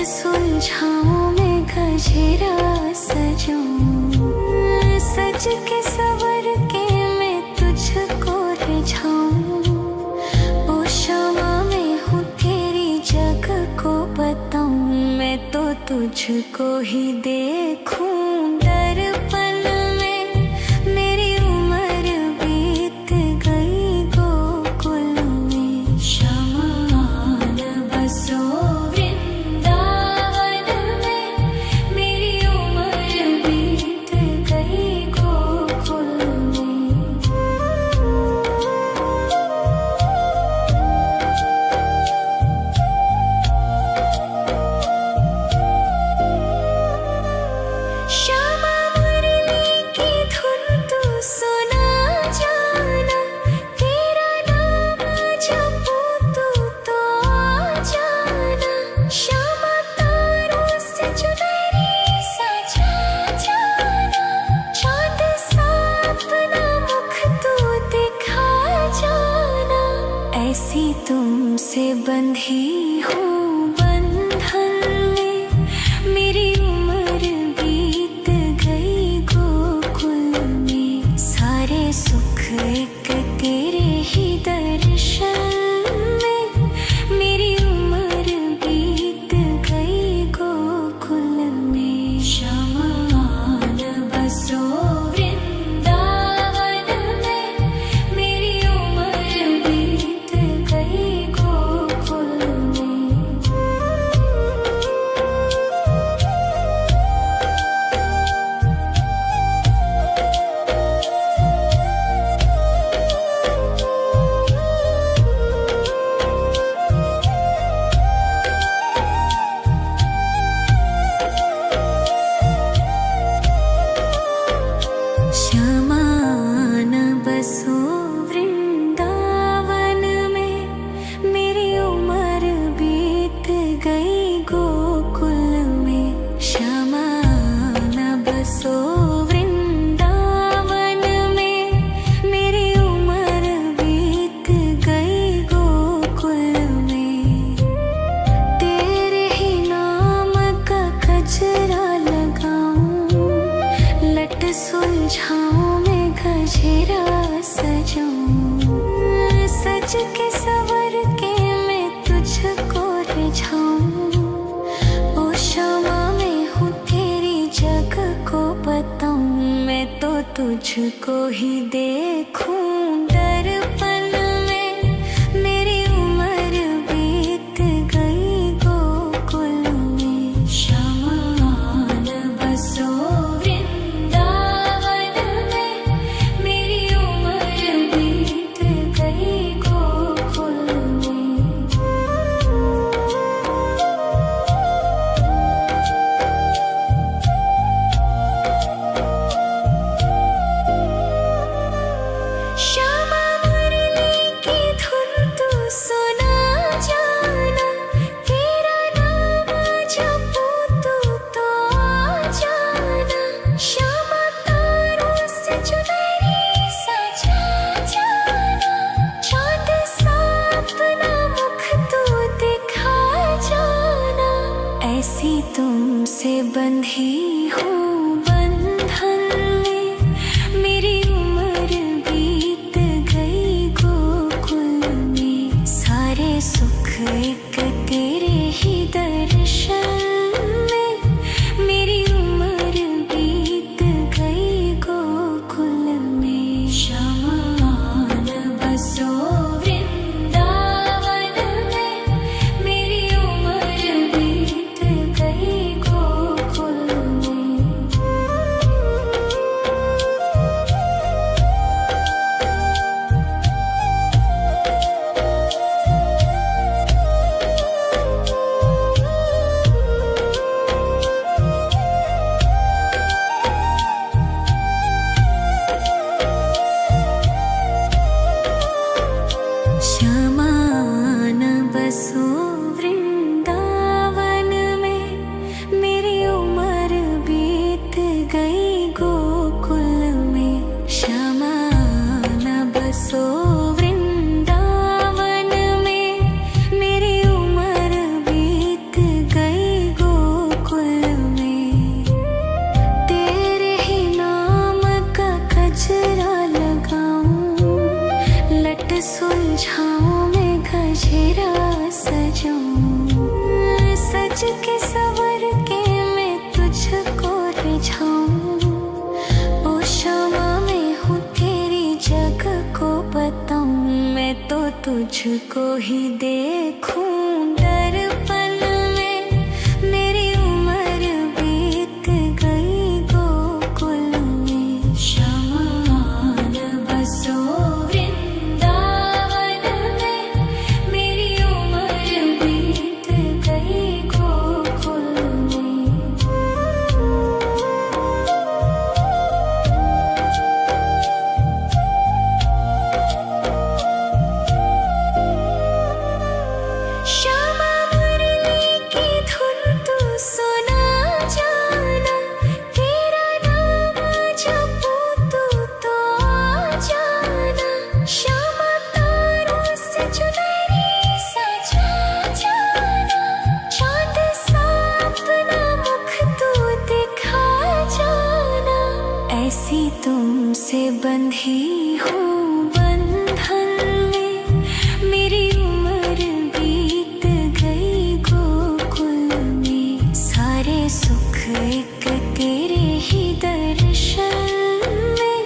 सुलझाऊं मैं गजरा सजाऊं, सज के सवर के मैं तुझको रिझाऊं। ओ शमा मैं हूँ तेरी जग को बताऊं, मैं तो तुझको ही देखूं दर्पण में। मेरी उम्र बीत गई गोकुल में, शमा न बसो ऐसी तुमसे बंधी हूँ बंधन में, मेरी उम्र बीत गई गोकुल में। सारे सुख एक तेरे ही दर्शन में, मेरी उम्र बीत गई गोकुल में। शमा न बसो वृंदावन में, मेरी उम्र बीत गई गोकुल में। शमा न बसो वृंदावन में, मेरी उम्र बीत गई गोकुल में। तेरे ही नाम का गजरा लगाऊं, लट सुलझाऊं मैं गजरा सजाऊं, सज के सवर के मैं तुझको रिझाऊं। ओ शमा मैं हूँ तेरी जग को बताऊं, मैं तो तुझको ही देखूं दर्पण में। मेरी उम्र बीत गई गोकुल में, शमा न बसो श्यामा मुरली तुझको ही देखूं दर्पण में। मेरी उम्र बीत गई गोकुल में। शमान बसो वृंदावन में। मेरी उम्र बीत गई गोकुल में। श्यामा मुरली की धुन तू सुना जाना। तेरा नाम जपूं तू तो आ जाना। श्यामा तारों से चुनरी सजा जाना। चांद सा अपना मुख तू दिखा जाना। ऐसी तुमसे बंधी हूँ बंधन में। मेरी उम्र बीत गई गोकुल में। सारे सुख एक तेरे ही दर्शन में।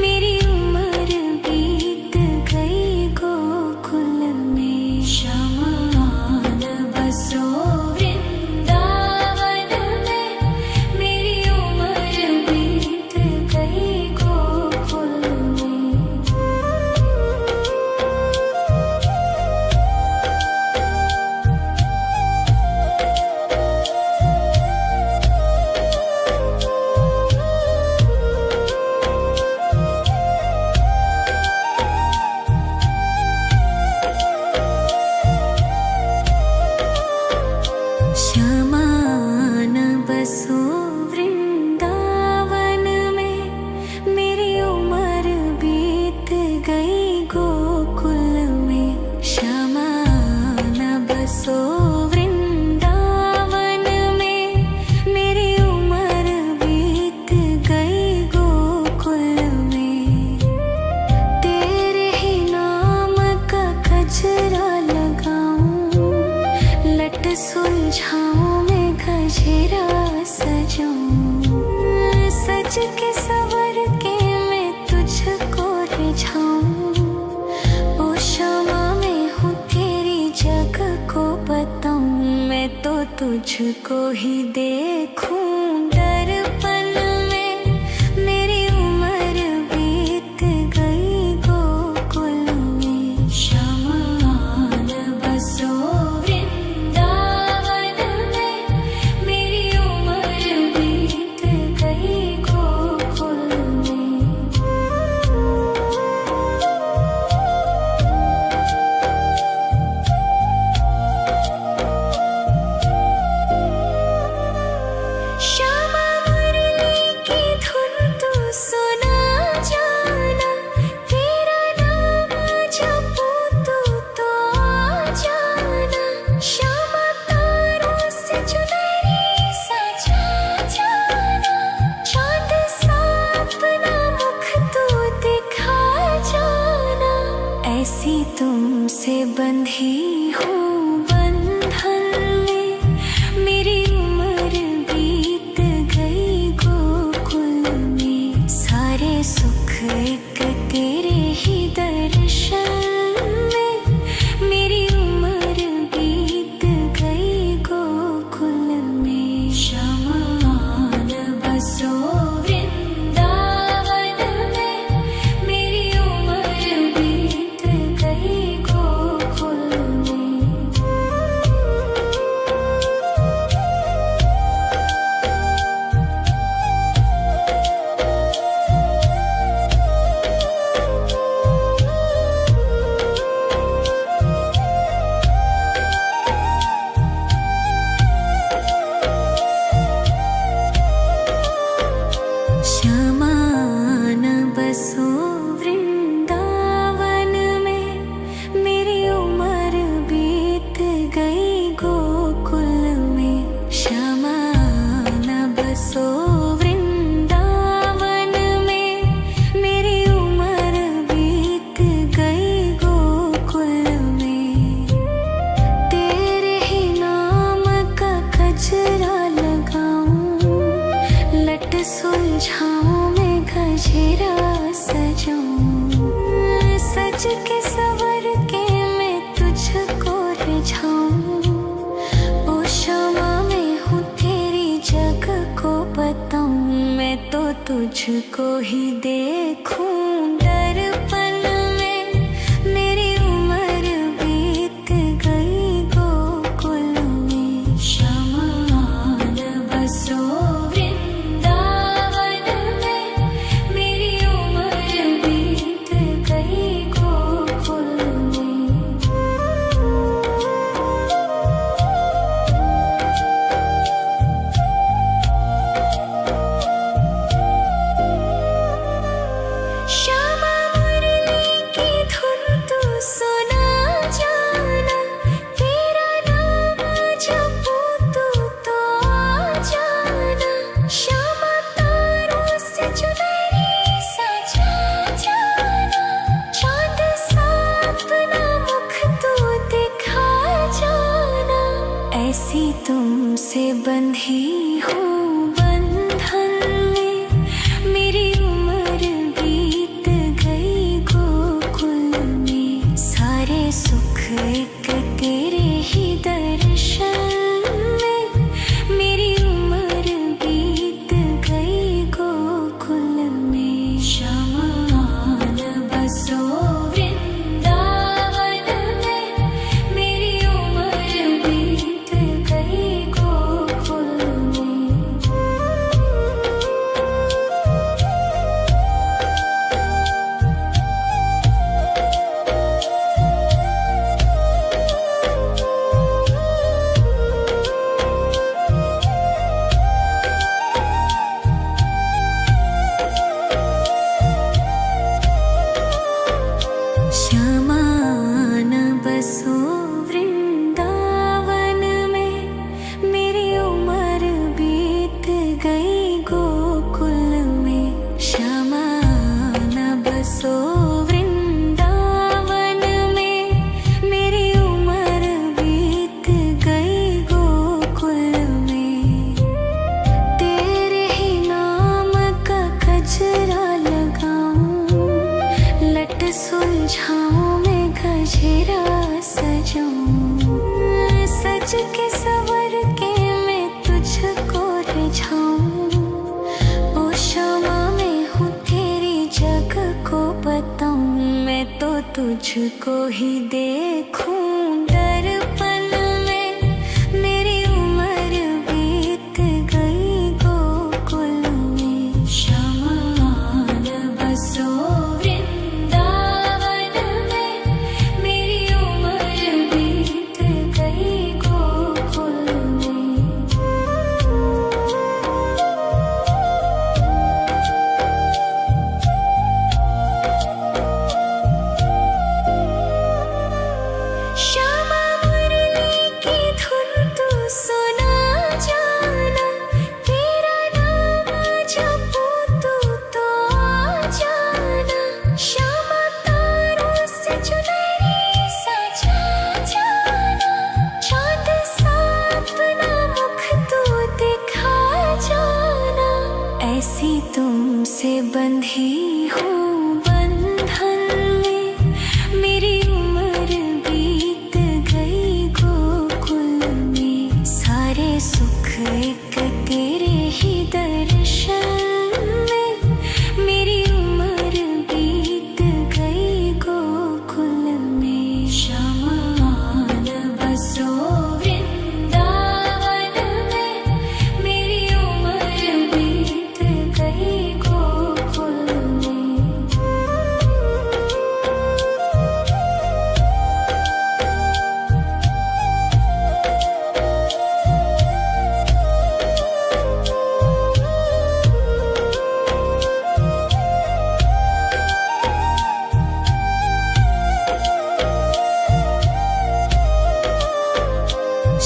मेरी उम्र बीत गई गोकुल में। शमान बसो वृंदावन में। मेरी उम्र बीत गई गोकुल में। श्यामान बसो वृंदावन में। मेरी उम्र बीत गई गोकुल में। श्यामान बसो वृंदावन में। मेरी उम्र बीत गई गोकुल में। तेरे ही नाम का गजरा लगाऊं। लट सुलझाऊं मैं गजरा सजाऊं। सज के सवर के मैं तुझको रिझाऊं। ओ श्यामा मैं हूँ तेरी जग को बताऊं। मैं तो तुझको ही देखूं दर्पण में। मेरी उम्र बीत गई गोकुल में। शमान बसो वृंदावन में। मेरी उम्र बीत गई गोकुल में। श्यामा मुरली की धुन तू सुना जाना। तेरा नाम जपूं तू तो आ जाना। श्यामा तारों से चुनरी सजा जाना। चांद सा अपना मुख तू दिखा जाना। ऐसी तुमसे बंधी हूँ बंधन में। मेरी उम्र बीत गई गोकुल में। सारे सुख एक तेरे ही दर्शन में। मेरी उम्र बीत गई गोकुल में। शमान बसो वृंदावन में। मेरी उम्र बीत गई गोकुल में। श्यामान बसो वृंदावन में। मेरी उम्र बीत गई गोकुल में। श्यामान बसो वृंदावन में। मेरी उम्र बीत गई गोकुल में। तेरे ही नाम का गजरा लगाऊं। लट सुलझाऊं मैं गजरा सजाऊं। सज के सवर के तुझको ही देखूं दर्पण में। मेरी उम्र बीत गई गोकुल में। शमान बसो वृंदावन में। मेरी उम्र बीत गई गोकुल में। श्यामा मुरली की धुन तू सुना जाना। तेरा नाम जपूं तू तो आ जाना। श्यामा तारों से चुनरी सजा जाना। चांद सा अपना मुख तू दिखा जाना। ऐसी तुमसे बंधी हूँ बंधन में। मेरी उम्र बीत गई गोकुल में। सारे सुख एक तेरे ही दर्शन में। मेरी उम्र बीत गई गोकुल में। शमान बसो वृंदावन में। मेरी उम्र बीत गई गोकुल में। श्यामान बसो वृंदावन में। मेरी उम्र बीत गई गोकुल में। श्यामान बसो वृंदावन में। मेरी उम्र बीत गई गोकुल में। तेरे ही नाम का गजरा लगाऊं। लट सुलझाऊं मैं गजरा सजाऊं। सज के सवर के मैं तुझको रिझाऊं। ओ क्षमा मैं हूँ तेरी जग को बताऊं। मैं तो तुझको ही देखूं दर्पण में। मेरी उम्र बीत गई गोकुल में। शमान बसो वृंदावन में। मेरी उम्र बीत गई गोकुल में। श्यामा मुरली की धुन तू सुना जाना। तेरा नाम जपूं तू तो आ जाना। श्यामा तारों से चुनरी सजा जाना। चांद सा अपना मुख तू दिखा जाना। ऐसी तुमसे बंधी हूँ बंधन में। मेरी उम्र बीत गई गोकुल में। सारे सुख एक तेरे ही दर्शन में। मेरी उम्र बीत गई गोकुल में। शमान बसो वृंदावन में। मेरी उम्र बीत गई गोकुल में।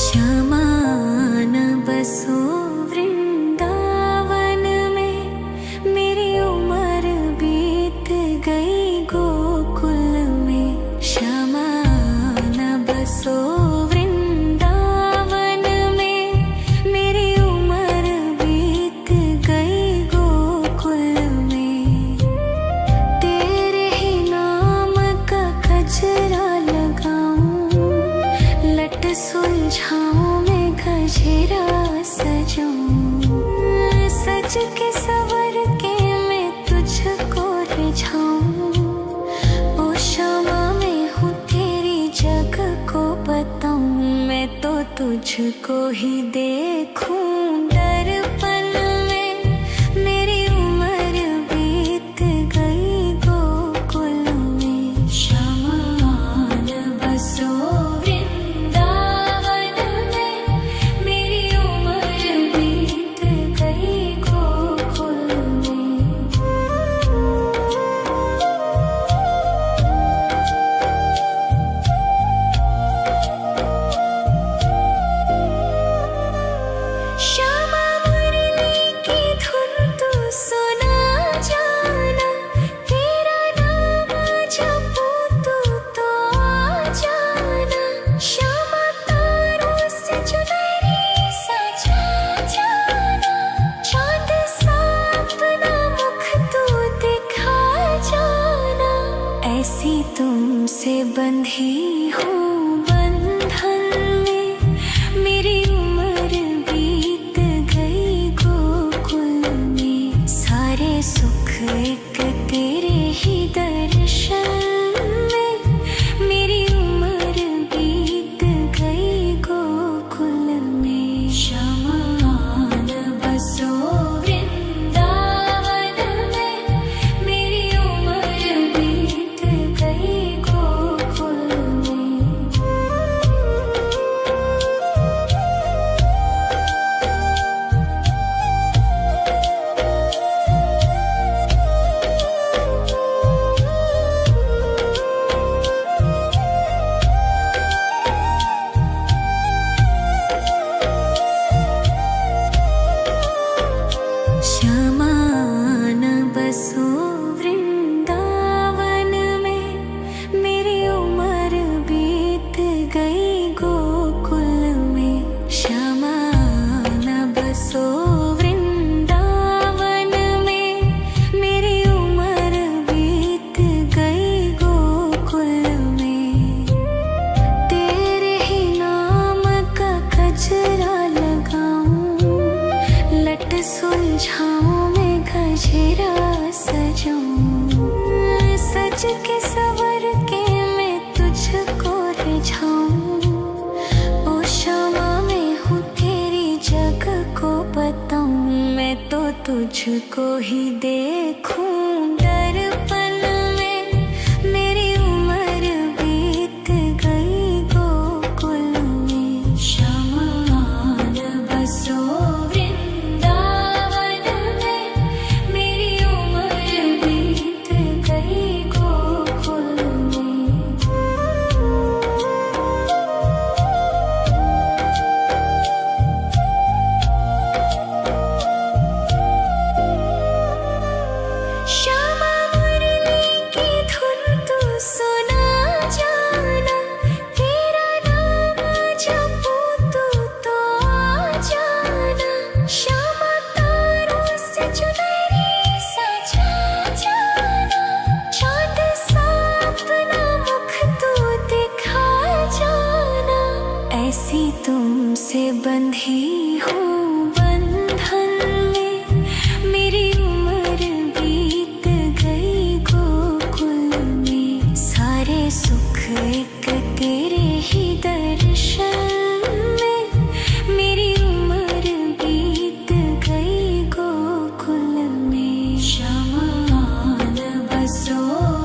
श्यामान बसो वृंदावन में। मेरी उम्र बीत गई गोकुल में। श्यामान बसो वृंदावन में। मेरी उम्र बीत गई गोकुल में। तेरे ही नाम का गजरा लगाऊं। लट सुलझाऊं मैं गजरा सजाऊं। सज के सवर के तुझको ही देखूं दर्पण में। मेरी उम्र बीत गई गोकुल में। शमान बसो वृंदावन में। मेरी उम्र बीत गई गोकुल में। श्यामा मुरली की धुन तू सुना जाना। तेरा नाम जपूं तू तो आ जाना। श्यामा तारों से चुनरी सजा जाना। चाँद सा अपना मुख तू दिखा जाना। ऐसी तुमसे बंधी हूँ बंधन में। मेरी उम्र बीत गई गोकुल में। सारे सुख एक तेरे ही दर्शन में। मेरी उम्र बीत गई गोकुल में। शमान बसो वृंदावन में। मेरी उम्र बीत गई गोकुल में। श्यामान बसो वृंदावन में। मेरी उम्र बीत गई गोकुल में। श्यामान बसो वृंदावन में। मेरी उम्र बीत गई गोकुल में। तेरे ही नाम का गजरा लगाऊं। लट सुलझाऊं मैं गजरा सजाऊं। सज के सवर के मैं तुझको रिझाऊं। ओ श्यामा मैं हूँ तेरी जग को बताऊं। मैं तो तुझको ही देखूं दर्पण में। मेरी उम्र बीत गई गोकुल में। शमान बसो वृंदावन में। मेरी उम्र बीत गई गोकुल में। श्यामा मुरली की धुन तू सुना जाना। तेरा नाम जपूं तू तो आ जाना। श्यामा तारों से चुनरी सजा जाना। चाँद सा अपना मुख तू दिखा जाना। ऐसी तुमसे बंधी हूँ बंधन में। मेरी उम्र बीत गई गोकुल में। सारे सुख एक तेरे ही दर्शन में। मेरी उम्र बीत गई गोकुल में। शमान बसो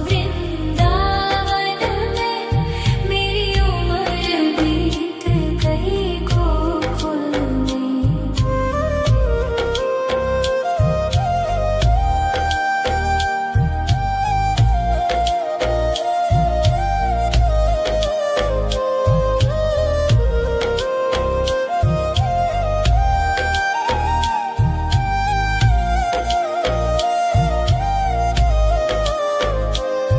वृंदावन में। मेरी उम्र बीत गई गोकुल में।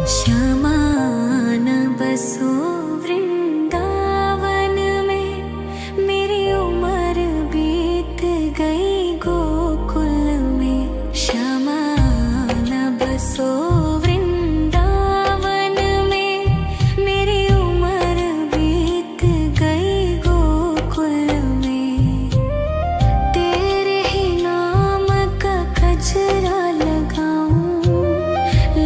श्यामान बसो वृंदावन में। मेरी उम्र बीत गई गोकुल में। श्यामान बसो वृंदावन में। मेरी उम्र बीत गई गोकुल में। तेरे ही नाम का गजरा लगाऊं।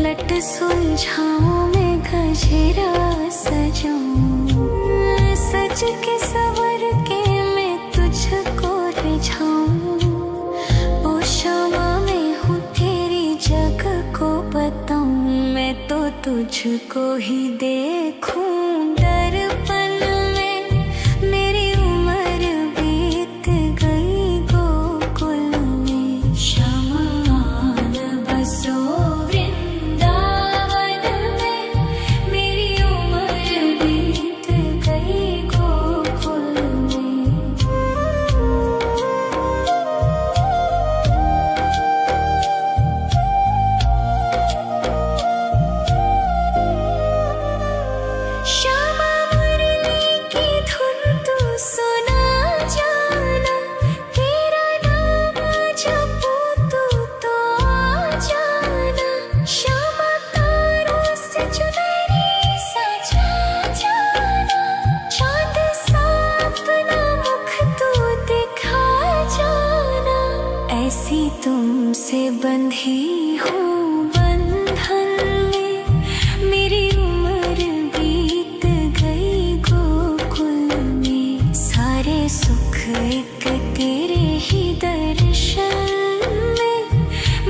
लट सुलझाऊं मैं गजरा सजाऊं। सज के सवर के तुझको ही देखूं दर्पण में। मेरी उम्र बीत गई गोकुल में। शमान बसो वृंदावन में। मेरी उम्र बीत गई गोकुल में। श्यामा मुरली की धुन तू सुना जाना। तेरा नाम जपूं तो आ जाना। श्यामा तारों से चुनरी सजा जाना। चांद सा अपना मुख तू दिखा जाना। ऐसी तुमसे बंधी हूँ बंधन में। मेरी उम्र बीत गई गोकुल में। सारे सुख एक तेरे ही दर्शन में।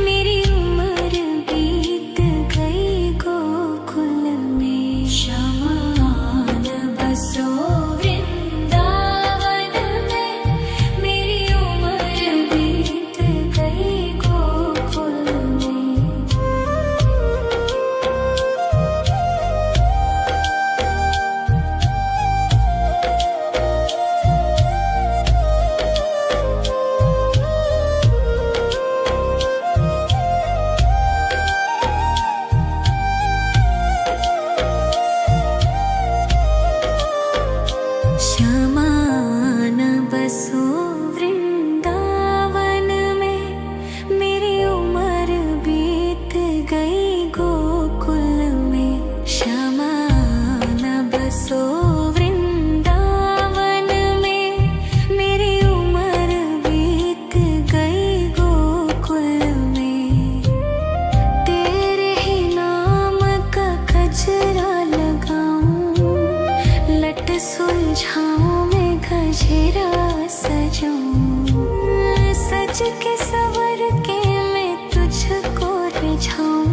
मेरी उम्र बीत गई गोकुल में। शमान बसो वृंदावन में। मेरी उम्र बीत गई गोकुल में। श्यामान बसो वृंदावन में। मेरी उम्र बीत गई गोकुल में। श्यामान बसो वृंदावन में। मेरी उम्र बीत गई गोकुल में। तेरे ही नाम का गजरा लगाऊं। लट सुलझाऊं मैं गजरा सजाऊं। सज के सवर के मैं तुझको रिझाऊं।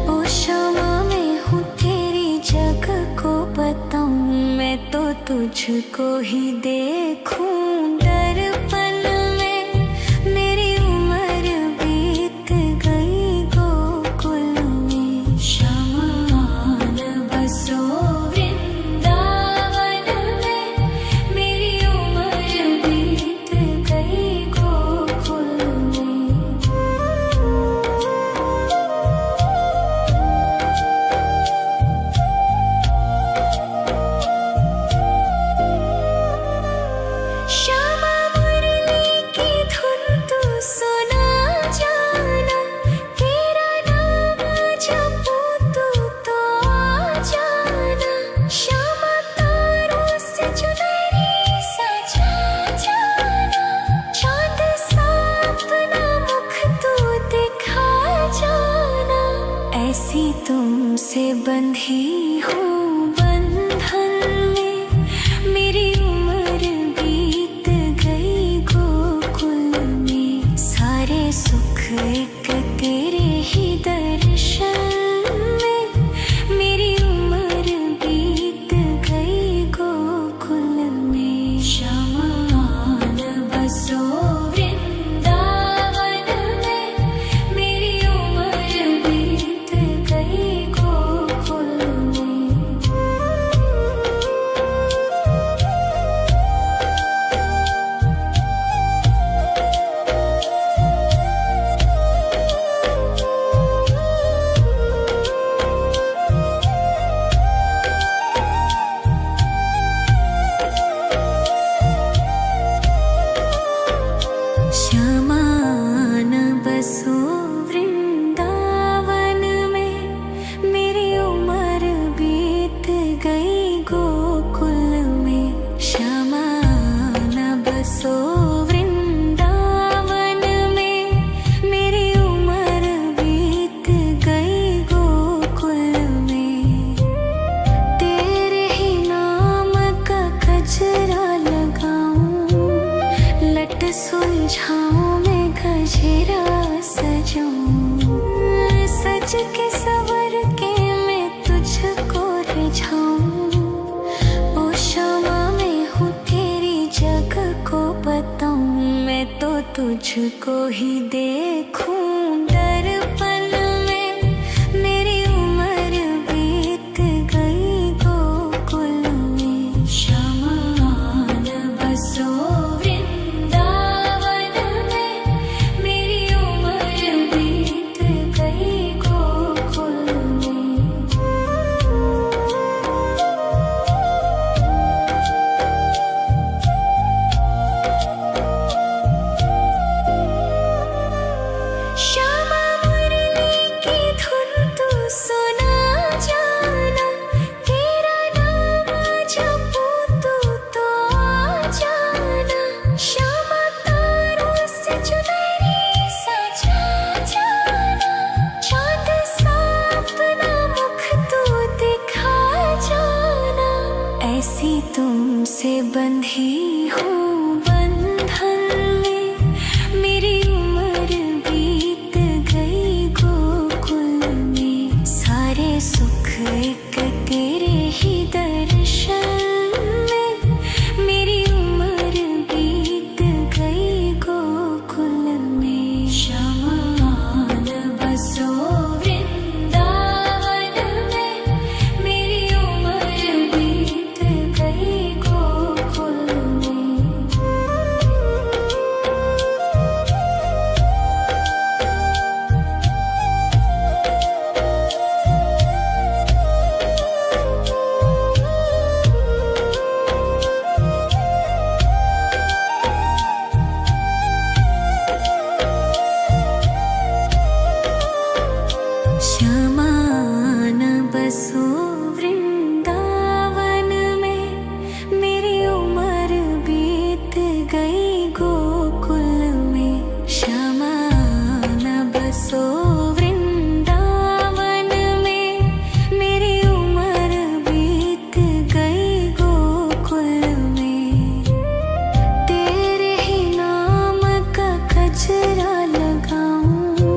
ओ श्यामा मैं हूँ तेरी जग को बताऊं। मैं तो तुझको ही देखूं दर्पण में। मेरी उम्र बीत गई गोकुल में। शमान बसो वृंदावन में। मेरी उम्र बीत गई गोकुल में। श्यामा मुरली की धुन तू सुना जाना। तेरा नाम जपूं तो आ जाना। श्यामा तारों से चुनरी सजा जाना। चांद सा अपना मुख तू दिखा जाना। ऐसी तुमसे बंधी हूँ बंधन में। मेरी उम्र बीत गई गोकुल में। सारे सुख एक तेरे ही दर्शन में। मेरी उम्र बीत गई गोकुल में। शमान बसो वृंदावन में। मेरी उम्र बीत गई गोकुल में। तुझको ही देखूं दर्पण में। मेरी उम्र बीत गई गोकुल में। शमान बसो वृंदावन में। मेरी उम्र बीत गई गोकुल में। श्यामा मुरली की धुन तू सुना जाना। तेरा नाम जपूं तू तो आ जाना। श्यामा तारों से चुनरी सजा जाना। चांद सा अपना मुख तू दिखा जाना। ऐसी तुमसे बंधी हूँ बंधन में। मेरी उम्र बीत गई गोकुल में। सारे सुख एक तेरे ही दर्शन में। मेरी उम्र बीत गई गोकुल में। शमान बसो वृंदावन में। मेरी उम्र बीत गई गोकुल में। श्यामान बसो वृंदावन में। मेरी उम्र बीत गई गोकुल में। श्यामान बसो वृंदावन में। मेरी उम्र बीत गई गोकुल में। तेरे ही नाम का गजरा लगाऊं।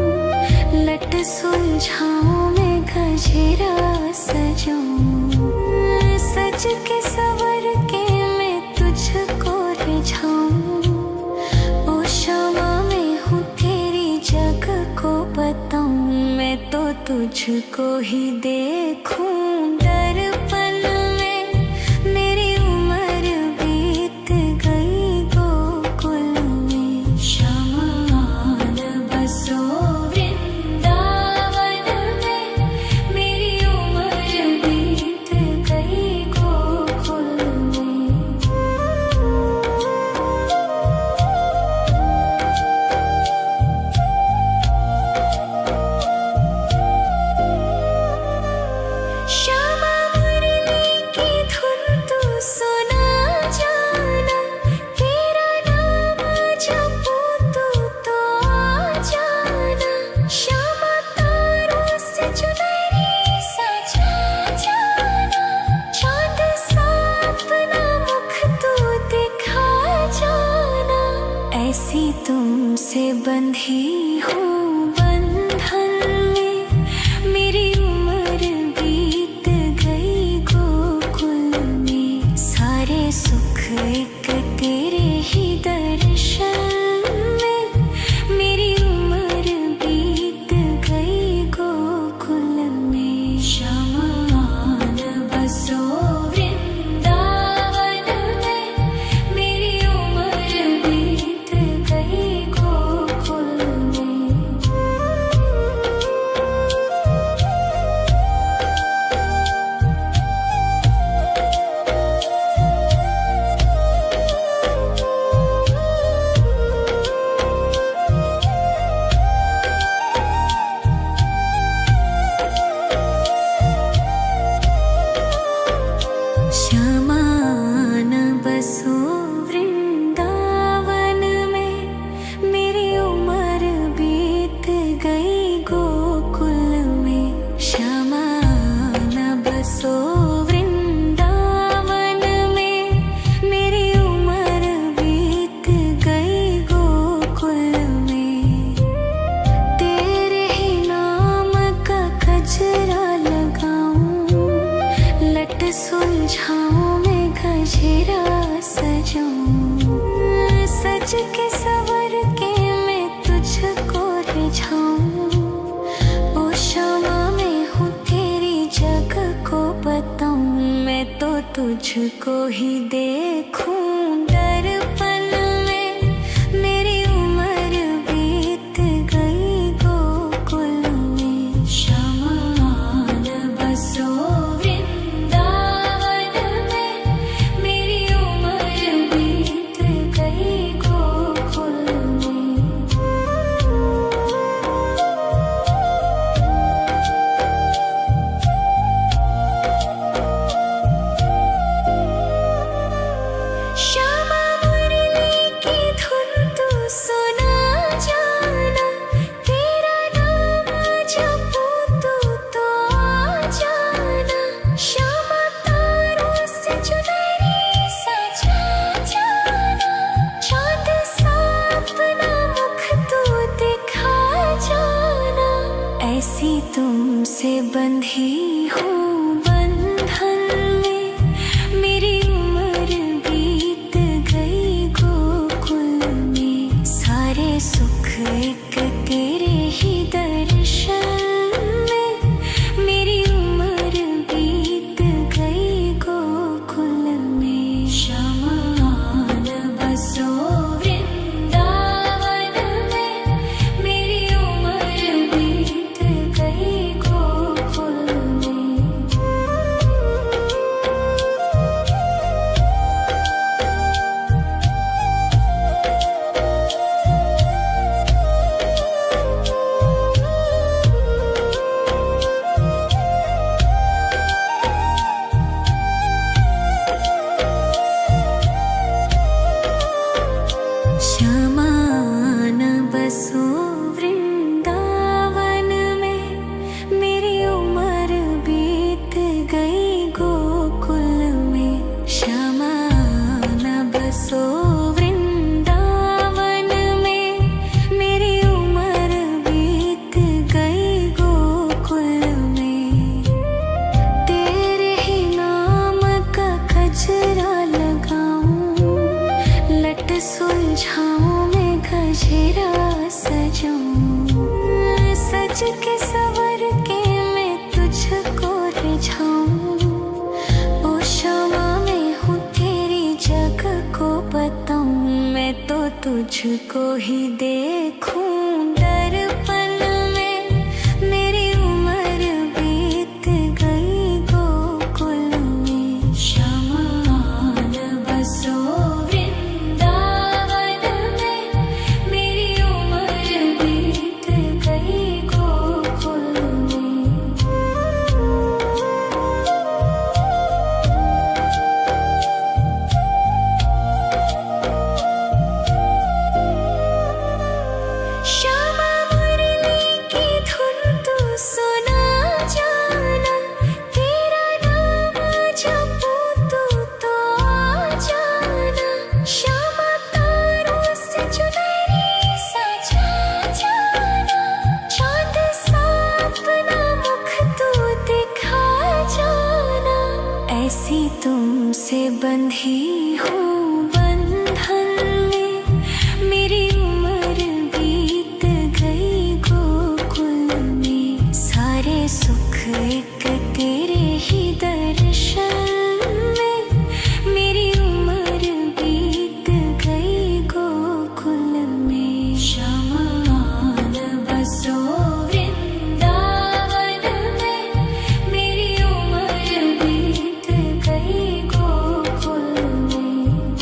लट सुलझाऊं मैं गजरा सजाऊं। सज के सवर के मैं तुझको रिझाऊं। ओ श्यामा मैं हूँ तेरी जग को बताऊं। मैं तो तुझको ही देखूं दर्पण में। मेरी उम्र बीत गई गोकुल में। शमान बसो वृंदावन में। मेरी उम्र बीत गई गोकुल में। श्यामा मुरली की धुन तू सुना जाना। तेरा नाम जपूं तू तो आ जाना। श्यामा तारों से चुनरी सजा जाना। चांद सा अपना मुख तू दिखा जाना। ऐसी तुमसे बंधी हूँ बंधन में। मेरी उम्र बीत गई गोकुल में। सारे सुख एक तेरे ही दर्शन में। मेरी उम्र बीत गई गोकुल में। शमान बसो वृंदावन में। मेरी उम्र बीत गई गोकुल में। श्यामान बसो वृंदावन में। मेरी उम्र बीत गई गोकुल में। श्यामान बसो वृंदावन में। मेरी उम्र बीत गई गोकुल में। तेरे ही नाम का गजरा लगाऊं। लट सुलझाऊं मैं गजरा सजाऊं। सज के सवर के तुझको ही देखूं दर्पण में। मेरी उम्र बीत गई गोकुल में। शमान बसो वृंदावन में। मेरी उम्र बीत गई गोकुल में। श्यामा मुरली की धुन तू सुना जाना। तेरा नाम जपूं तू तो आ जाना। श्यामा तारों से चुनरी सजा जाना। चाँद सा अपना मुख तू दिखा जाना। ऐसी तुमसे बंधी हूँ बंधन में। मेरी उम्र बीत गई गोकुल में। सारे सुख एक तेरे ही दर्शन में। मेरी उम्र बीत गई गोकुल में। शमान बसो वृंदावन में। मेरी उम्र बीत गई गोकुल में। शमान बसो वृंदावन में। मेरी उम्र बीत गई गोकुल में। शमान बसो वृंदावन में। मेरी उम्र बीत गई गोकुल में। तेरे ही नाम का गजरा लगाऊं। लट सुलझाऊं मैं गजरा सजाऊं। सज के सवर के मैं तुझको रिझाऊं। ओ क्षमा मैं हूँ तेरी जग को बताऊं। मैं तो तुझको ही देखूं दर्पण में। मेरी उम्र बीत गई गोकुल में। शमान बसो वृंदावन में। मेरी उम्र बीत गई गोकुल में। श्यामा मुरली की धुन तू सुना जाना। तेरा नाम जपूं तू तो आ जाना। श्यामा तारों से चुनरी सजा जाना। चाँद सा अपना मुख तू दिखा जाना। ऐसी तुमसे बंधी हूँ बंधन में। मेरी उम्र बीत गई गोकुल में। सारे सुख एक तेरे ही दर्शन में। मेरी उम्र बीत गई गोकुल में। शमान बसो वृंदावन में। मेरी उम्र बीत गई गोकुल में।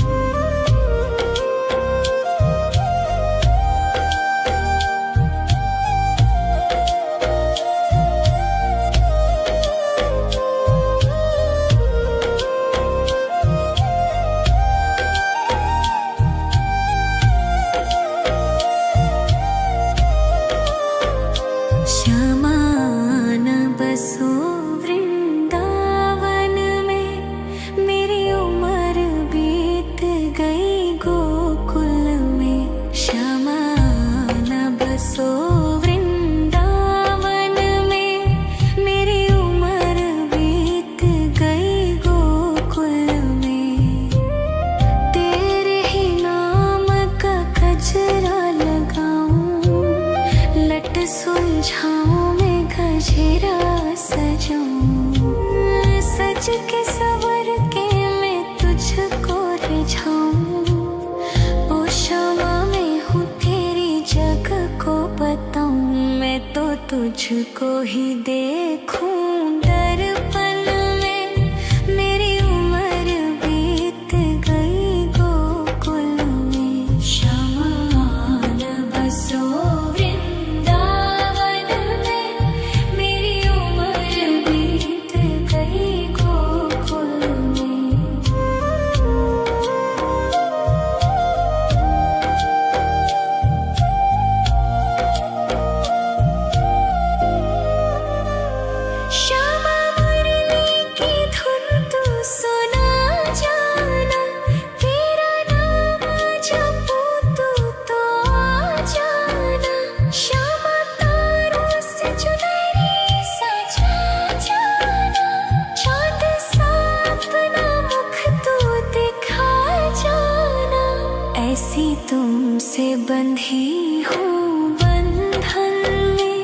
शमान बसो वृंदावन में। मेरी उम्र बीत गई गोकुल में। शमान बसो वृंदावन में। मेरी उम्र बीत गई गोकुल में। तेरे ही नाम का गजरा लगाऊं। लट सुलझाऊं मैं गजरा सजाऊं। सज के सवर के तुझको ही देखूं दर्पण में। मेरी उम्र बीत गई गोकुल में। शमान बसो वृंदावन में। मेरी उम्र बीत गई गोकुल में। श्यामा मुरली की धुन तू सुना जाना। तेरा नाम जपूं तो आ जाना। श्यामा तारों से चुनरी सजा जाना। चांद सा अपना मुख तू दिखा जाना। ऐसी तुमसे बंधी हूँ बंधन में।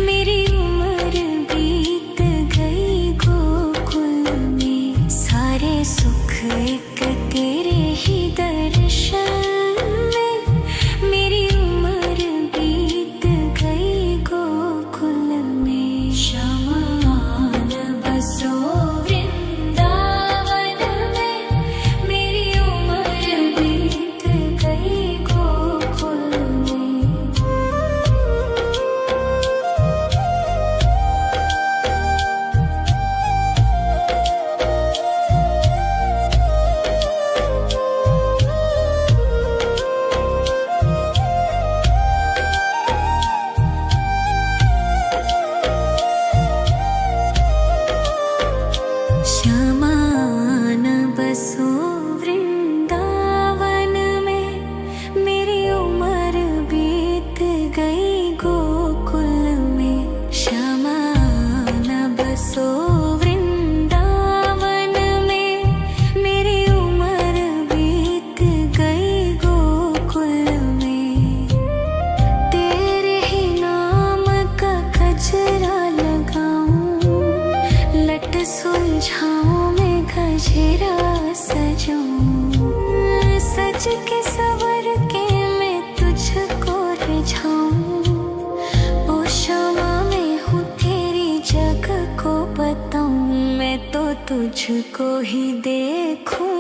मेरी उम्र बीत गई गोकुल में। सारे सुख एक तेरे ही दर्शन में। मेरी उम्र बीत गई गोकुल में। शमान बसो वृंदावन में। मेरी उम्र बीत गई गोकुल में। श्यामान बसो वृंदावन में। मेरी उम्र बीत गई गोकुल में। श्यामान बसो वृंदावन में। मेरी उम्र बीत गई गोकुल में। तेरे ही नाम का गजरा लगाऊं। लट सुलझाऊं मैं गजरा सजाऊं। सज के सवर के मैं तुझको रिझाऊं। ओ क्षमा मैं हूँ तेरी जग को बताऊं। मैं तो तुझको ही देखूं